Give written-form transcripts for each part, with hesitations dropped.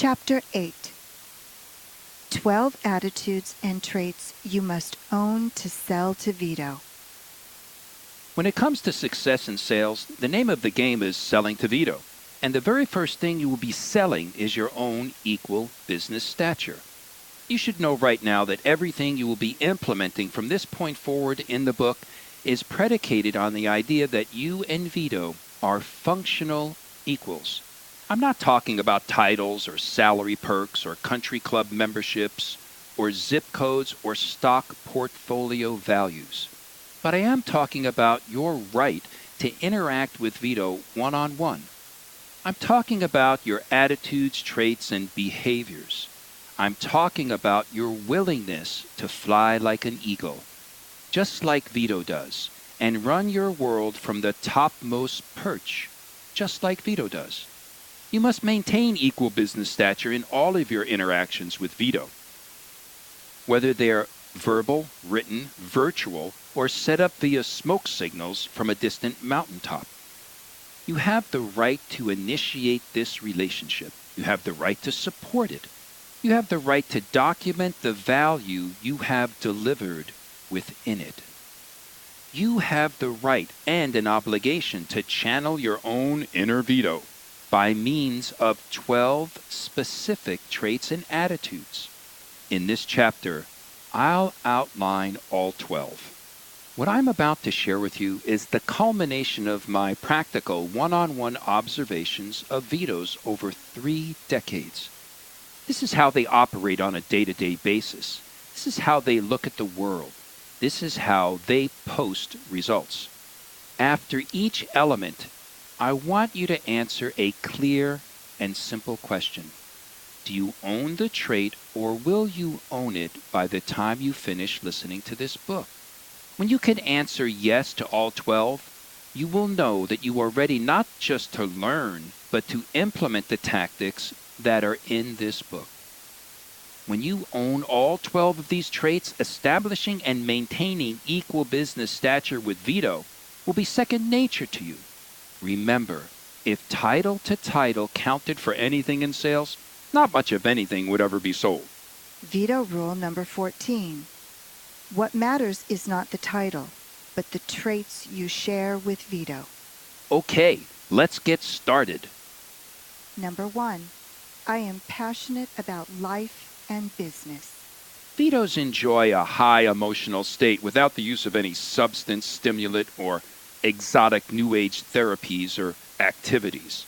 Chapter 8. 12 Attitudes and Traits You Must Own to Sell to Vito. When it comes to success in sales, the name of the game is selling to Vito. And the very first thing you will be selling is your own equal business stature. You should know right now that everything you will be implementing from this point forward in the book is predicated on the idea that you and Vito are functional equals. I'm not talking about titles or salary perks or country club memberships or zip codes or stock portfolio values. But I am talking about your right to interact with Vito one-on-one. I'm talking about your attitudes, traits, and behaviors. I'm talking about your willingness to fly like an eagle, just like Vito does, and run your world from the topmost perch, just like Vito does. You must maintain equal business stature in all of your interactions with Vito, whether they're verbal, written, virtual, or set up via smoke signals from a distant mountaintop. You have the right to initiate this relationship. You have the right to support it. You have the right to document the value you have delivered within it. You have the right and an obligation to channel your own inner Vito by means of 12 specific traits and attitudes. In this chapter, I'll outline all 12. What I'm about to share with you is the culmination of my practical one-on-one observations of Vitos over 3 decades. This is how they operate on a day-to-day basis. This is how they look at the world. This is how they post results. After each element, I want you to answer a clear and simple question. Do you own the trait, or will you own it by the time you finish listening to this book? When you can answer yes to all 12, you will know that you are ready not just to learn, but to implement the tactics that are in this book. When you own all 12 of these traits, establishing and maintaining equal business stature with Vito will be second nature to you. Remember, if title to title counted for anything in sales, not much of anything would ever be sold. Vito rule number 14. What matters is not the title, but the traits you share with Vito. Okay, let's get started. Number 1. I am passionate about life and business. Vitos enjoy a high emotional state without the use of any substance, stimulant, or exotic New Age therapies or activities.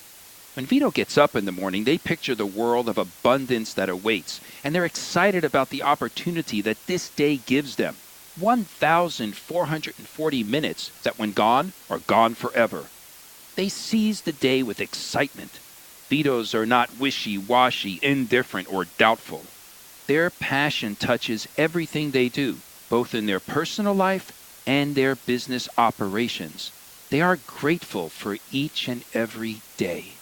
When Vito gets up in the morning, they picture the world of abundance that awaits, and they're excited about the opportunity that this day gives them. 1,440 minutes that, when gone, are gone forever. They seize the day with excitement. Vitos are not wishy-washy, indifferent, or doubtful. Their passion touches everything they do, both in their personal life and their business operations. They are grateful for each and every day.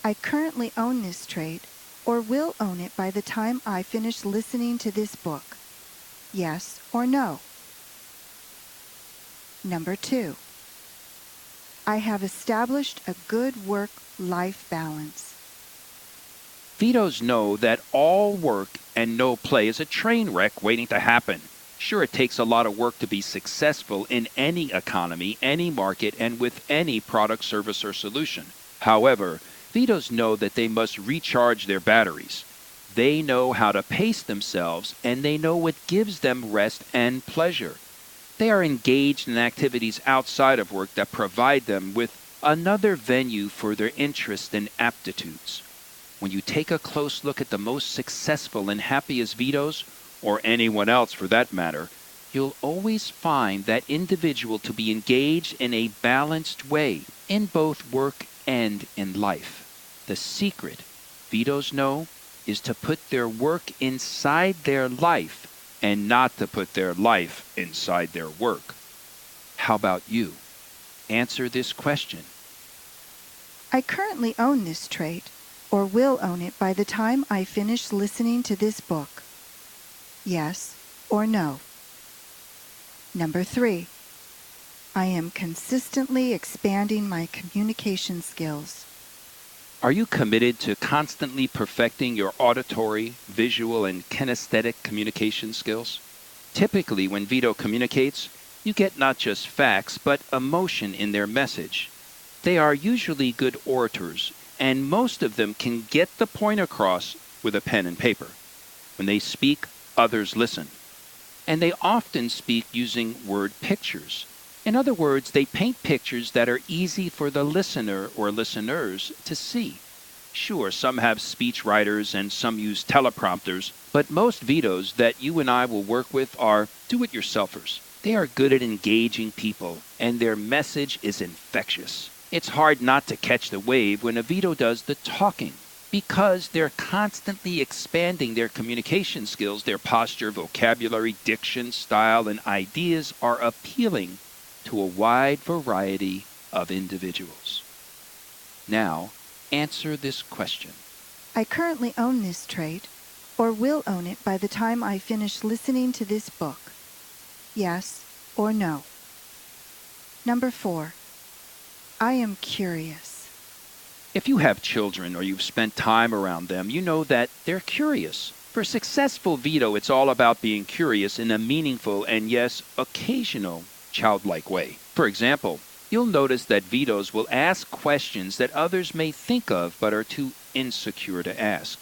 I currently own this trait, or will own it by the time I finish listening to this book. Yes or no? Number 2. I have established a good work-life balance. Vitos know that all work and no play is a train wreck waiting to happen. Sure, it takes a lot of work to be successful in any economy, any market, and with any product, service, or solution. However, Vitos know that they must recharge their batteries. They know how to pace themselves, and they know what gives them rest and pleasure. They are engaged in activities outside of work that provide them with another venue for their interests and aptitudes. When you take a close look at the most successful and happiest Vitos, or anyone else for that matter, you'll always find that individual to be engaged in a balanced way in both work and in life. The secret, Vitos know, is to put their work inside their life and not to put their life inside their work. How about you? Answer this question. I currently own this trait, or will own it by the time I finish listening to this book. Yes or no? Number 3. I am consistently expanding my communication skills. Are you committed to constantly perfecting your auditory, visual, and kinesthetic communication skills? Typically, when Vito communicates, you get not just facts, but emotion in their message. They are usually good orators, and most of them can get the point across with a pen and paper. When they speak, others listen. And they often speak using word pictures. In other words, they paint pictures that are easy for the listener or listeners to see. Sure, some have speech writers and some use teleprompters, but most Vitos that you and I will work with are do-it-yourselfers. They are good at engaging people, and their message is infectious. It's hard not to catch the wave when a Vito does the talking, because they're constantly expanding their communication skills. Their posture, vocabulary, diction, style, and ideas are appealing to a wide variety of individuals. Now, answer this question. I currently own this trait, or will own it by the time I finish listening to this book. Yes or no. Number 4. I am curious. If you have children or you've spent time around them, you know that they're curious. For a successful Vito, it's all about being curious in a meaningful and, yes, occasional childlike way. For example, you'll notice that Vitos will ask questions that others may think of but are too insecure to ask.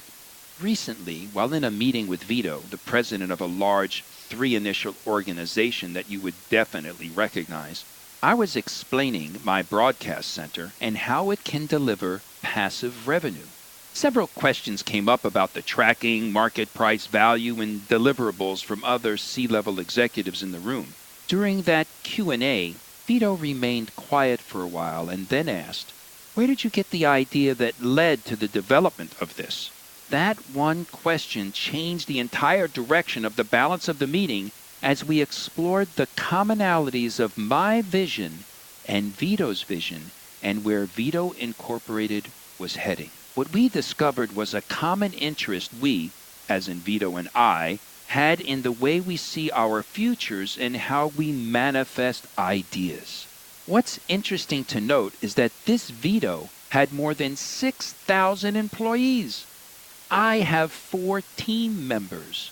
Recently, while in a meeting with Vito, the president of a large 3-initial organization that you would definitely recognize, I was explaining my broadcast center and how it can deliver passive revenue. Several questions came up about the tracking, market price, value, and deliverables from other C-level executives in the room. During that Q&A, Vito remained quiet for a while and then asked, "Where did you get the idea that led to the development of this?" That one question changed the entire direction of the balance of the meeting as we explored the commonalities of my vision and Vito's vision and where Vito Incorporated was heading. What we discovered was a common interest we, as in Vito and I, had in the way we see our futures and how we manifest ideas. What's interesting to note is that this Vito had more than 6,000 employees. I have 4 team members.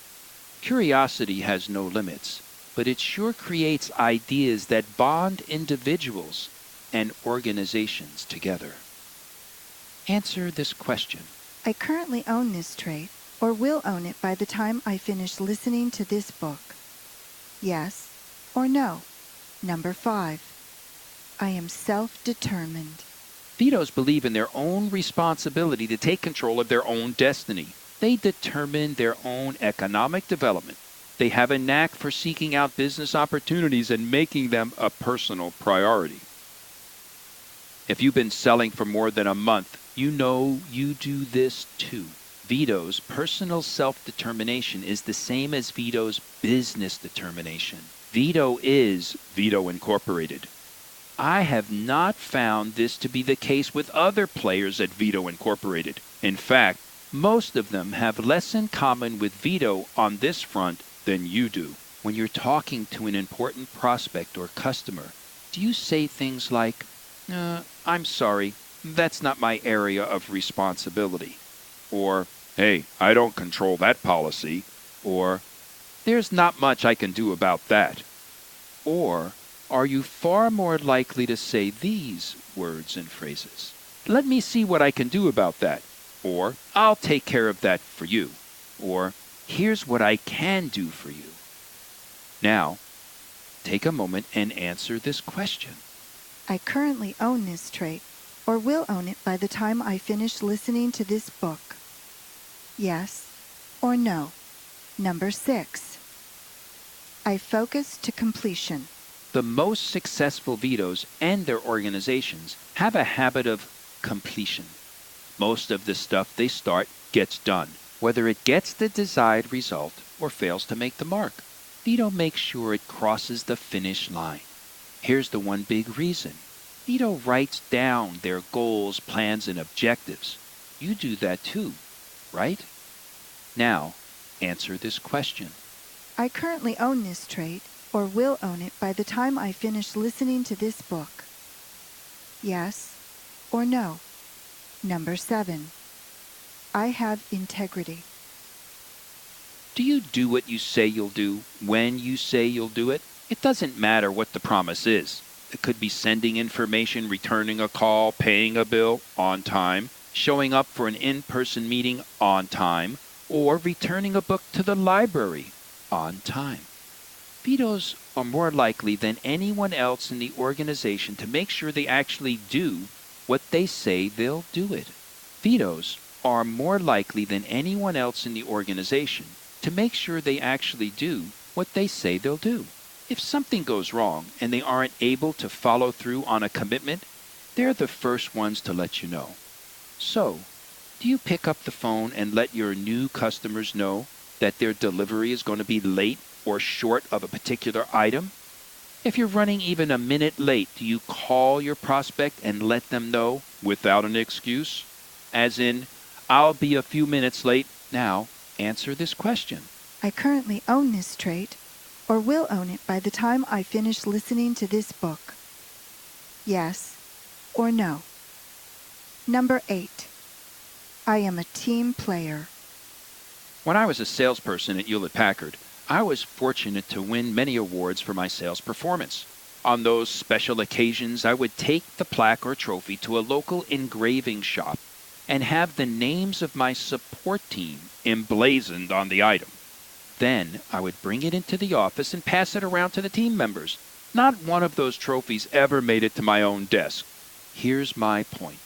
Curiosity has no limits, but it sure creates ideas that bond individuals and organizations together. Answer this question. I currently own this trait, or will own it by the time I finish listening to this book. Yes or no. Number 5. I am self-determined. Vitos believe in their own responsibility to take control of their own destiny. They determine their own economic development. They have a knack for seeking out business opportunities and making them a personal priority. If you've been selling for more than a month, you know you do this too. Vito's personal self-determination is the same as Vito's business determination. Vito is Vito Incorporated. I have not found this to be the case with other players at Vito Incorporated. In fact, most of them have less in common with Vito on this front than you do. When you're talking to an important prospect or customer, do you say things like, "I'm sorry, that's not my area of responsibility," or "Hey, I don't control that policy," or "There's not much I can do about that"? Or are you far more likely to say these words and phrases? "Let me see what I can do about that," or "I'll take care of that for you," or "Here's what I can do for you"? Now, take a moment and answer this question. I currently own this trait, or will own it by the time I finish listening to this book. Yes or no. Number 6. I focus to completion. The most successful Vitos and their organizations have a habit of completion. Most of the stuff they start gets done, whether it gets the desired result or fails to make the mark. Vito makes sure it crosses the finish line. Here's the one big reason. Vito writes down their goals, plans, and objectives. You do that too, right? Now, answer this question. I currently own this trait, or will own it by the time I finish listening to this book. Yes or no. Number 7. I have integrity. Do you do what you say you'll do when you say you'll do it? It doesn't matter what the promise is. It could be sending information, returning a call, paying a bill on time, showing up for an in-person meeting on time, or returning a book to the library on time. Vitos are more likely than anyone else in the organization to make sure they actually do what they say they'll do it. Vitos are more likely than anyone else in the organization to make sure they actually do what they say they'll do. If something goes wrong and they aren't able to follow through on a commitment, they're the first ones to let you know. So, do you pick up the phone and let your new customers know that their delivery is going to be late or short of a particular item? If you're running even a minute late, do you call your prospect and let them know without an excuse? As in, I'll be a few minutes late. Now, answer this question. I currently own this trait, or will own it by the time I finish listening to this book. Yes or no. Number 8. I am a team player. When I was a salesperson at Hewlett-Packard, I was fortunate to win many awards for my sales performance. On those special occasions, I would take the plaque or trophy to a local engraving shop and have the names of my support team emblazoned on the item. Then I would bring it into the office and pass it around to the team members. Not one of those trophies ever made it to my own desk. Here's my point.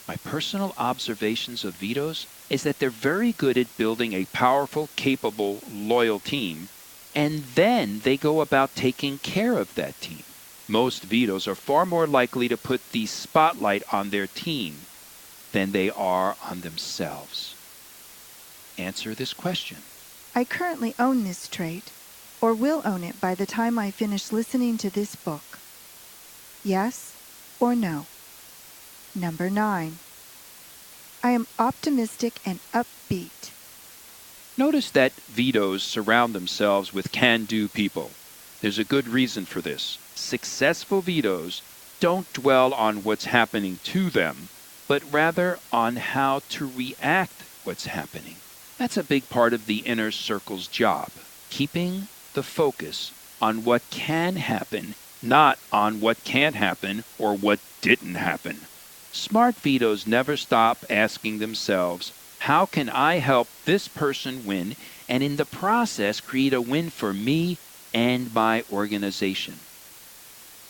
My personal observations of Vitos is that they're very good at building a powerful, capable, loyal team, and then they go about taking care of that team. Most Vitos are far more likely to put the spotlight on their team than they are on themselves. Answer this question. I currently own this trait, or will own it by the time I finish listening to this book. Yes or no. Number 9. I am optimistic and upbeat. Notice that Vitos surround themselves with can-do people. There's a good reason for this. Successful Vitos don't dwell on what's happening to them, but rather on how to react what's happening. That's a big part of the inner circle's job, keeping the focus on what can happen, not on what can't happen or what didn't happen. Smart Vitos never stop asking themselves, how can I help this person win, and in the process create a win for me and my organization?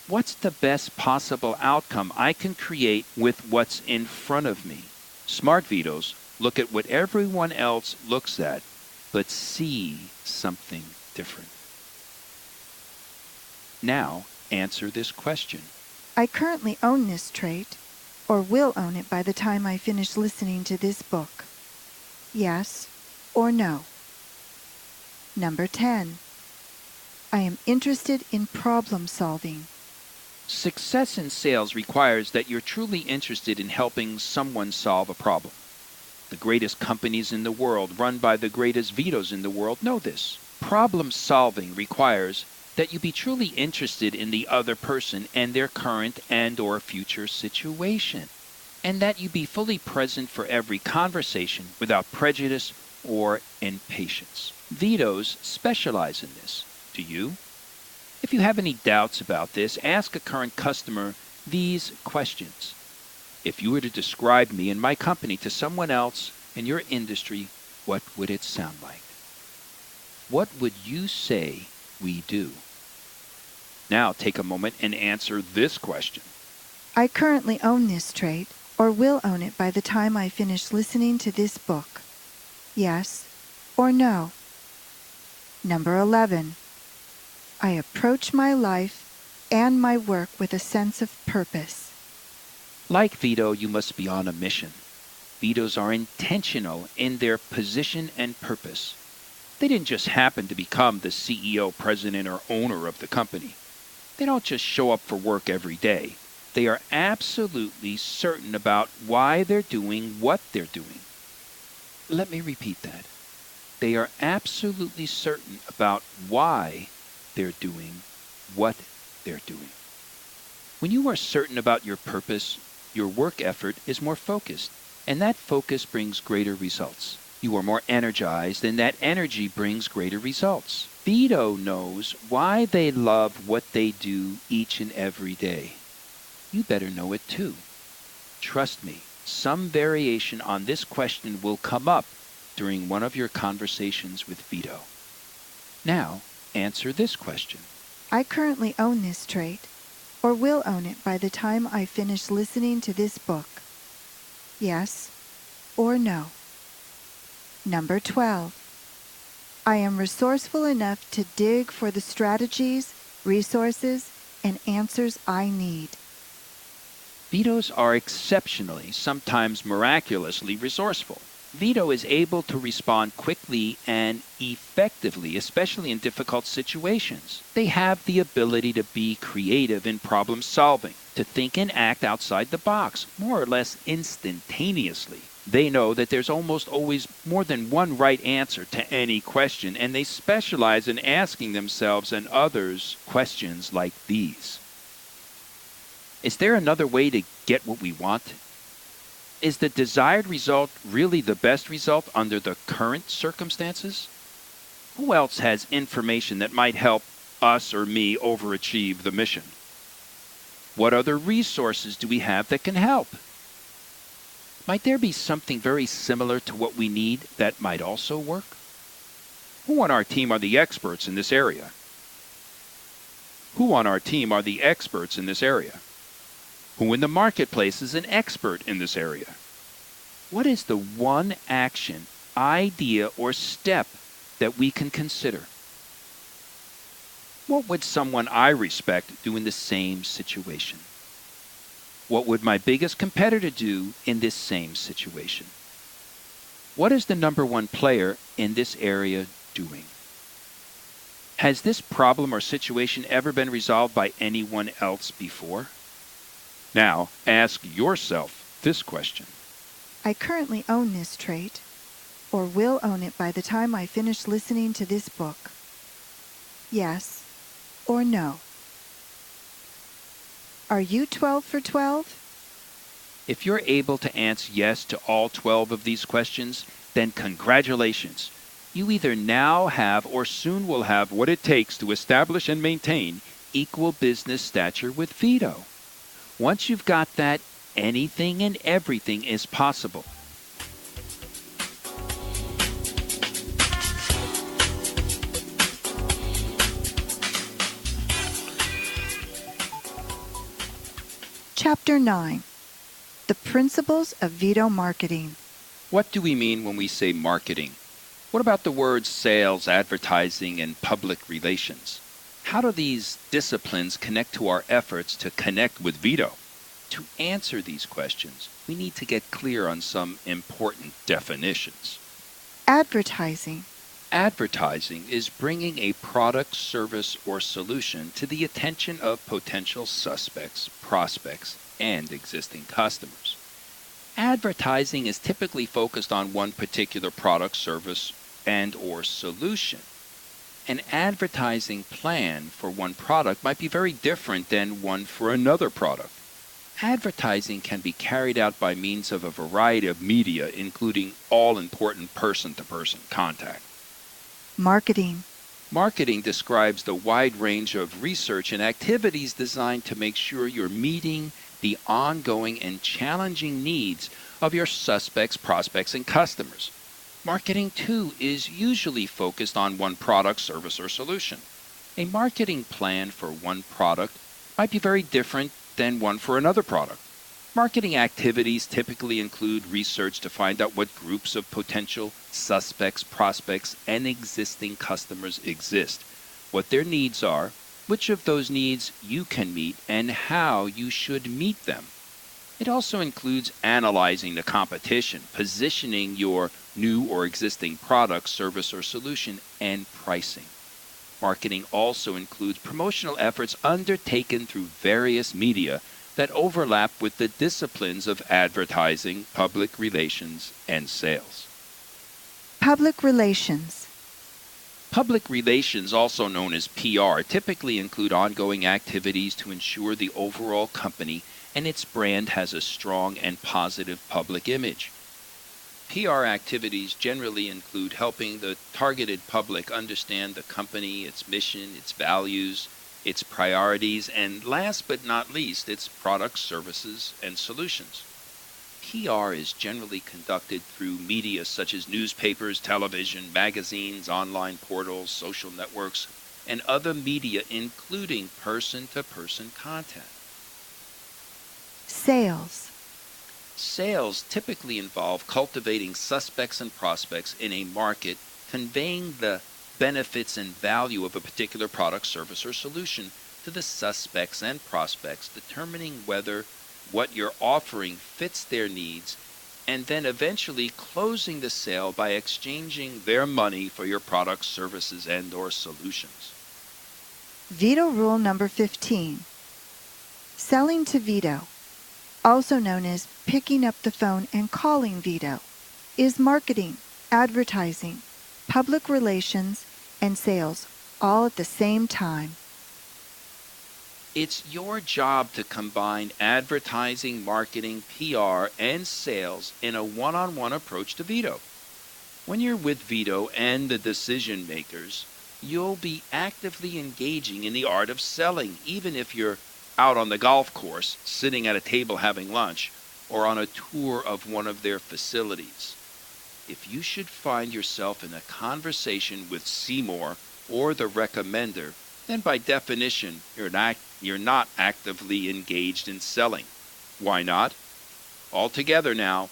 What's the best possible outcome I can create with what's in front of me? Smart Vitos look at what everyone else looks at, but see something different. Now, answer this question. I currently own this trait, or will own it by the time I finish listening to this book. Yes or no. Number 10. I am interested in problem solving. Success in sales requires that you're truly interested in helping someone solve a problem. The greatest companies in the world, run by the greatest Vitos in the world, know this. Problem solving requires that you be truly interested in the other person and their current and or future situation, and that you be fully present for every conversation without prejudice or impatience. Vitos specialize in this. Do you? If you have any doubts about this, ask a current customer these questions. If you were to describe me and my company to someone else in your industry, what would it sound like? What would you say we do? Now take a moment and answer this question. I currently own this trait, or will own it by the time I finish listening to this book. Yes or no. Number 11. I approach my life and my work with a sense of purpose. Like Vito, you must be on a mission. Vitos are intentional in their position and purpose. They didn't just happen to become the CEO, president, or owner of the company. They don't just show up for work every day. They are absolutely certain about why they're doing what they're doing. Let me repeat that. They are absolutely certain about why they're doing what they're doing. When you are certain about your purpose, your work effort is more focused. and that focus brings greater results. You are more energized, and that energy brings greater results. Vito knows why they love what they do each and every day. You better know it too. Trust me, some variation on this question will come up during one of your conversations with Vito. Now, answer this question. I currently own this trait, or will own it by the time I finish listening to this book. Yes or no? Number 12. I am resourceful enough to dig for the strategies, resources, and answers I need. Vitos are exceptionally, sometimes miraculously resourceful. Vito is able to respond quickly and effectively, especially in difficult situations. They have the ability to be creative in problem solving, to think and act outside the box, more or less instantaneously. They know that there's almost always more than one right answer to any question, and they specialize in asking themselves and others questions like these. Is there another way to get what we want? Is the desired result really the best result under the current circumstances? Who else has information that might help us or me overachieve the mission? What other resources do we have that can help? Might there be something very similar to what we need that might also work? Who on our team are the experts in this area? Who on our team are the experts in this area? Who in the marketplace is an expert in this area? What is the one action, idea, or step that we can consider? What would someone I respect do in the same situation? What would my biggest competitor do in this same situation? What is the number one player in this area doing? Has this problem or situation ever been resolved by anyone else before? Now, ask yourself this question. I currently own this trait, or will own it by the time I finish listening to this book. Yes or no? Are you 12 for 12? If you're able to answer yes to all 12 of these questions, then congratulations. You either now have or soon will have what it takes to establish and maintain equal business stature with Vito. Once you've got that, anything and everything is possible. Chapter 9. The Principles of Vito Marketing. What do we mean when we say marketing? What about the words sales, advertising, and public relations? How do these disciplines connect to our efforts to connect with Vito? To answer these questions, we need to get clear on some important definitions. Advertising. Advertising is bringing a product, service, or solution to the attention of potential suspects, prospects, and existing customers. Advertising is typically focused on one particular product, service, and/or solution. An advertising plan for one product might be very different than one for another product. Advertising can be carried out by means of a variety of media, including all-important person-to-person contact. Marketing. Marketing describes the wide range of research and activities designed to make sure you're meeting the ongoing and challenging needs of your suspects, prospects, and customers. Marketing, too, is usually focused on one product, service, or solution. A marketing plan for one product might be very different than one for another product. Marketing activities typically include research to find out what groups of potential suspects, prospects, and existing customers exist, what their needs are, which of those needs you can meet, and how you should meet them. It also includes analyzing the competition, positioning your new or existing product, service, or solution, and pricing. Marketing also includes promotional efforts undertaken through various media that overlap with the disciplines of advertising, public relations, and sales. Public relations. Public relations, also known as PR, typically include ongoing activities to ensure the overall company and its brand has a strong and positive public image. PR activities generally include helping the targeted public understand the company, its mission, its values, its priorities, and last but not least, its products, services, and solutions. PR is generally conducted through media such as newspapers, television, magazines, online portals, social networks, and other media, including person-to-person content. Sales. Sales typically involve cultivating suspects and prospects in a market, conveying the benefits and value of a particular product, service, or solution to the suspects and prospects, determining whether what you're offering fits their needs, and then eventually closing the sale by exchanging their money for your products, services, and/or solutions. Veto rule number 15. Selling to Vito, also known as picking up the phone and calling Vito, is marketing, advertising, public relations, and sales all at the same time. It's your job to combine advertising, marketing, PR, and sales in a one-on-one approach to Vito. When you're with Vito and the decision makers, you'll be actively engaging in the art of selling, even if you're out on the golf course, sitting at a table having lunch, or on a tour of one of their facilities. If you should find yourself in a conversation with Seymour or the recommender, then by definition, you're not actively engaged in selling. Why not? Altogether now,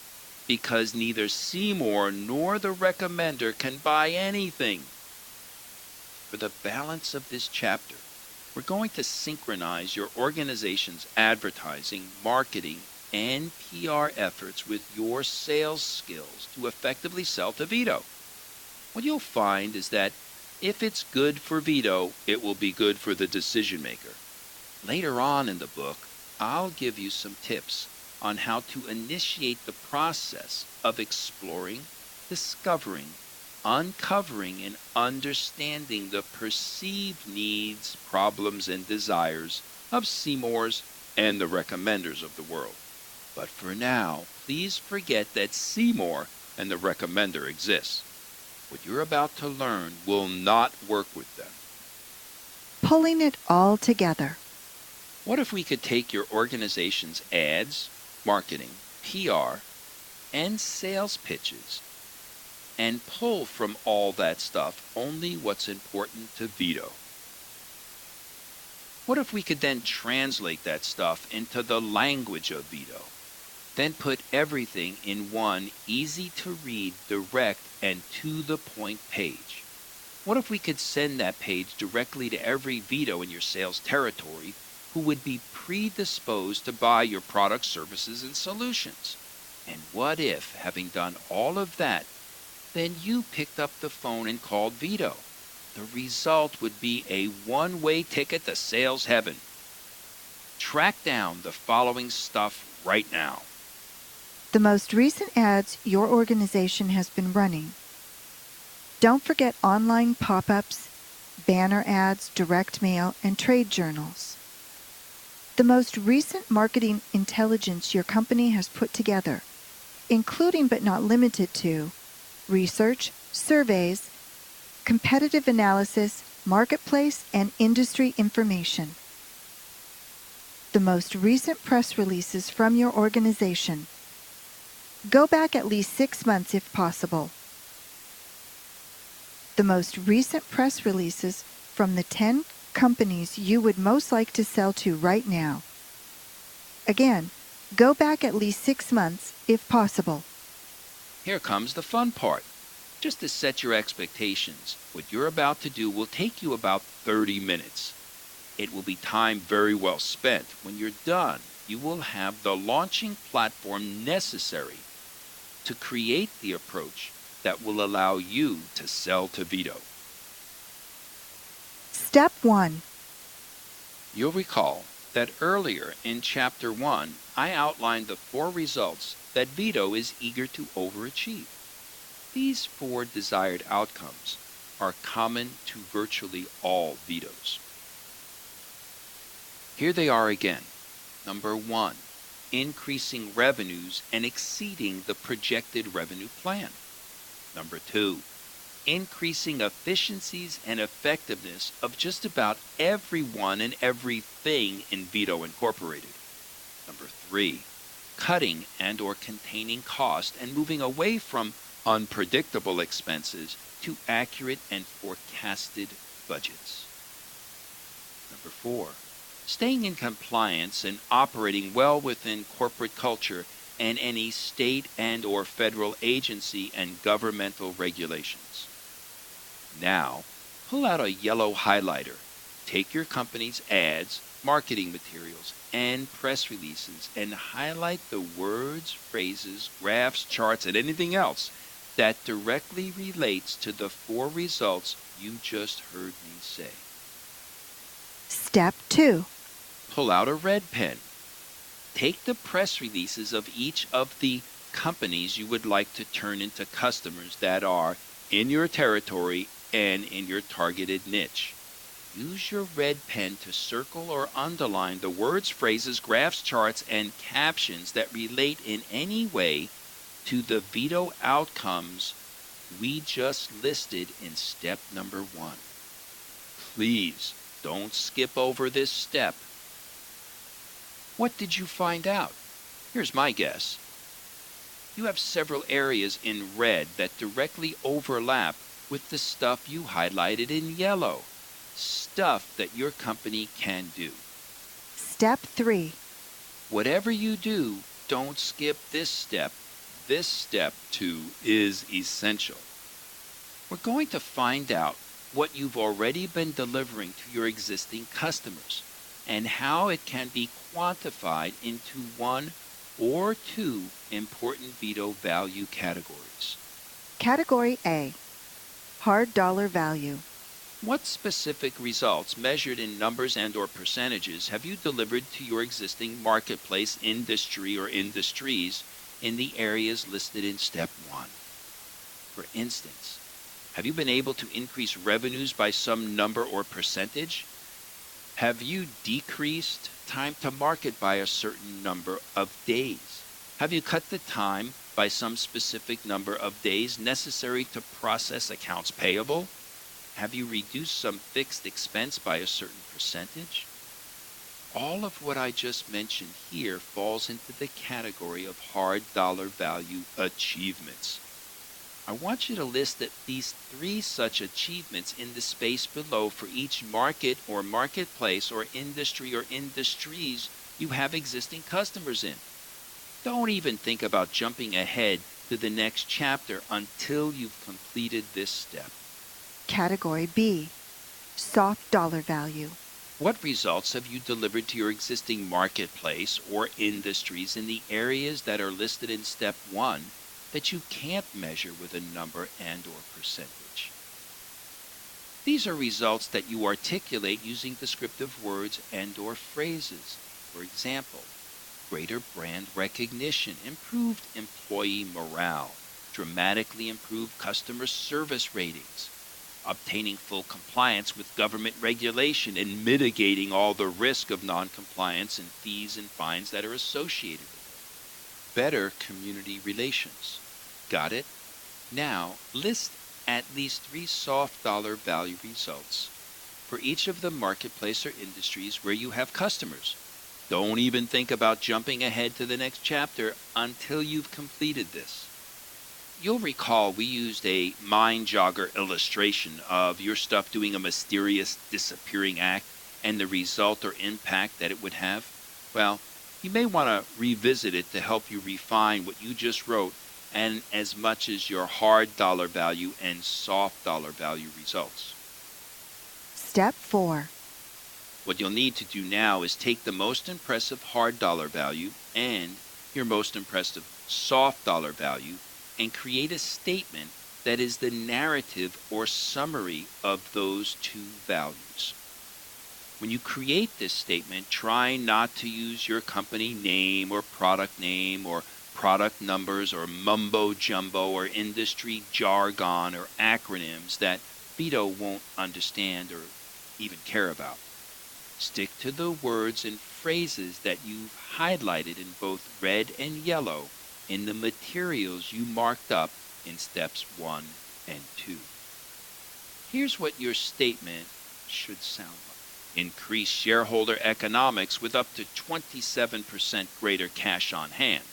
because neither Seymour nor the recommender can buy anything. For the balance of this chapter, we're going to synchronize your organization's advertising, marketing, and PR efforts with your sales skills to effectively sell to Vito. What you'll find is that if it's good for Vito, it will be good for the decision maker. Later on in the book, I'll give you some tips on how to initiate the process of exploring, discovering, uncovering, and understanding the perceived needs, problems, and desires of Seymour's and the recommenders of the world. But for now, please forget that Seymour and the recommender exist. What you're about to learn will not work with them. Pulling it all together. What if we could take your organization's ads, marketing, PR, and sales pitches and pull from all that stuff only what's important to Vito? What if we could then translate that stuff into the language of Vito? Then put everything in one easy-to-read, direct, and to-the-point page. What if we could send that page directly to every Vito in your sales territory who would be predisposed to buy your products, services, and solutions? And what if, having done all of that, then you picked up the phone and called Vito? The result would be a one-way ticket to sales heaven. Track down the following stuff right now. The most recent ads your organization has been running. Don't forget online pop-ups, banner ads, direct mail, and trade journals. The most recent marketing intelligence your company has put together, including but not limited to research, surveys, competitive analysis, marketplace, and industry information. The most recent press releases from your organization. Go back at least 6 months if possible. The most recent press releases from the 10 companies you would most like to sell to right now. Again, go back at least 6 months if possible. Here comes the fun part. Just to set your expectations, what you're about to do will take you about 30 minutes. It will be time very well spent. When you're done, you will have the launching platform necessary to create the approach that will allow you to sell to Vito. Step 1. You'll recall that earlier in Chapter 1, I outlined the 4 results that Vito is eager to overachieve. These 4 desired outcomes are common to virtually all Vitos. Here they are again. Number 1, increasing revenues and exceeding the projected revenue plan. Number 2, increasing efficiencies and effectiveness of just about everyone and everything in Vito Incorporated. Number 3, cutting and or containing cost and moving away from unpredictable expenses to accurate and forecasted budgets. Number 4, staying in compliance and operating well within corporate culture and any state and or federal agency and governmental regulations. Now, pull out a yellow highlighter. Take your company's ads, marketing materials, and press releases and highlight the words, phrases, graphs, charts, and anything else that directly relates to the 4 results you just heard me say. Step 2. Pull out a red pen. Take the press releases of each of the companies you would like to turn into customers that are in your territory and in your targeted niche. Use your red pen to circle or underline the words, phrases, graphs, charts, and captions that relate in any way to the Vito outcomes we just listed in step number 1. Please don't skip over this step. What did you find out? Here's my guess. You have several areas in red that directly overlap with the stuff you highlighted in yellow. Stuff that your company can do. Step 3. Whatever you do, don't skip this step. This step, too, is essential. We're going to find out what you've already been delivering to your existing customers and how it can be quantified into 1 or 2 important Vito value categories. Category A. Hard dollar value. What specific results measured in numbers and or percentages have you delivered to your existing marketplace, industry, or industries in the areas listed in step 1? For instance, have you been able to increase revenues by some number or percentage? Have you decreased time to market by a certain number of days? Have you cut the time by some specific number of days necessary to process accounts payable? Have you reduced some fixed expense by a certain percentage? All of what I just mentioned here falls into the category of hard dollar value achievements. I want you to list at least 3 such achievements in the space below for each market or marketplace or industry or industries you have existing customers in. Don't even think about jumping ahead to the next chapter until you've completed this step. Category B. Soft dollar value. What results have you delivered to your existing marketplace or industries in the areas that are listed in step 1 that you can't measure with a number and or percentage? These are results that you articulate using descriptive words and or phrases. For example, greater brand recognition, improved employee morale, dramatically improved customer service ratings, obtaining full compliance with government regulation and mitigating all the risk of noncompliance and fees and fines that are associated with it. Better community relations. Got it? Now, list at least 3 soft dollar value results for each of the marketplace or industries where you have customers. Don't even think about jumping ahead to the next chapter until you've completed this. You'll recall we used a mind jogger illustration of your stuff doing a mysterious disappearing act and the result or impact that it would have. Well, you may want to revisit it to help you refine what you just wrote and as much as your hard dollar value and soft dollar value results. Step 4. What you'll need to do now is take the most impressive hard dollar value and your most impressive soft dollar value and create a statement that is the narrative or summary of those 2 values. When you create this statement, try not to use your company name or product numbers or mumbo jumbo or industry jargon or acronyms that Vito won't understand or even care about. Stick to the words and phrases that you've highlighted in both red and yellow in the materials you marked up in steps 1 and 2. Here's what your statement should sound like. Increase shareholder economics with up to 27% greater cash on hand,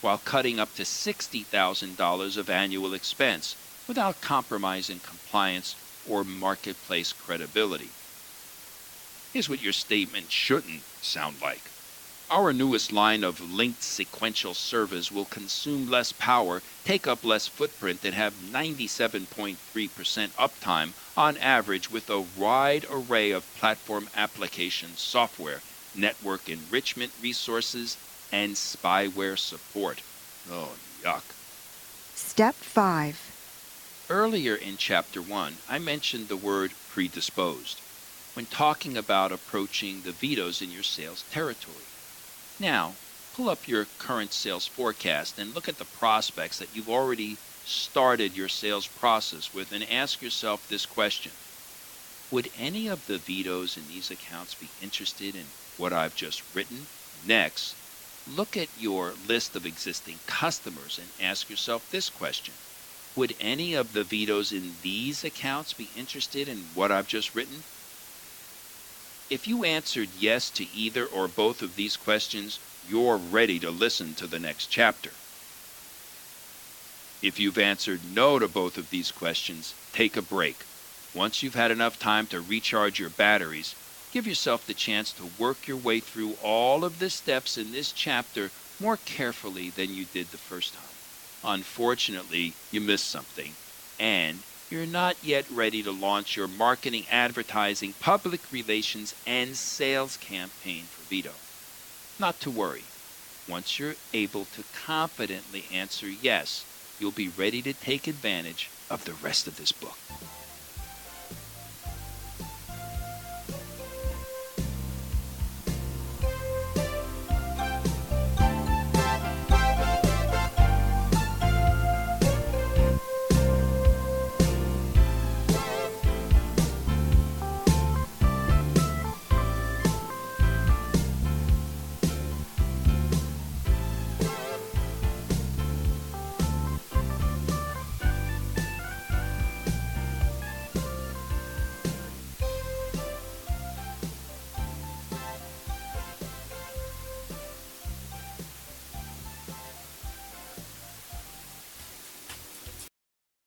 while cutting up to $60,000 of annual expense without compromising compliance or marketplace credibility. Here's what your statement shouldn't sound like. Our newest line of linked sequential servers will consume less power, take up less footprint, and have 97.3% uptime on average with a wide array of platform application software, network enrichment resources, and spyware support. Oh, yuck. Step 5. Earlier in Chapter 1, I mentioned the word predisposed when talking about approaching the vetoes in your sales territory. Now, pull up your current sales forecast and look at the prospects that you've already started your sales process with and ask yourself this question. Would any of the vetoes in these accounts be interested in what I've just written? Next, look at your list of existing customers and ask yourself this question. Would any of the vetoes in these accounts be interested in what I've just written? If you answered yes to either or both of these questions, you're ready to listen to the next chapter. If you've answered no to both of these questions, take a break. Once you've had enough time to recharge your batteries, give yourself the chance to work your way through all of the steps in this chapter more carefully than you did the first time. Unfortunately, you missed something, and you're not yet ready to launch your marketing, advertising, public relations, and sales campaign for Vito. Not to worry. Once you're able to confidently answer yes, you'll be ready to take advantage of the rest of this book.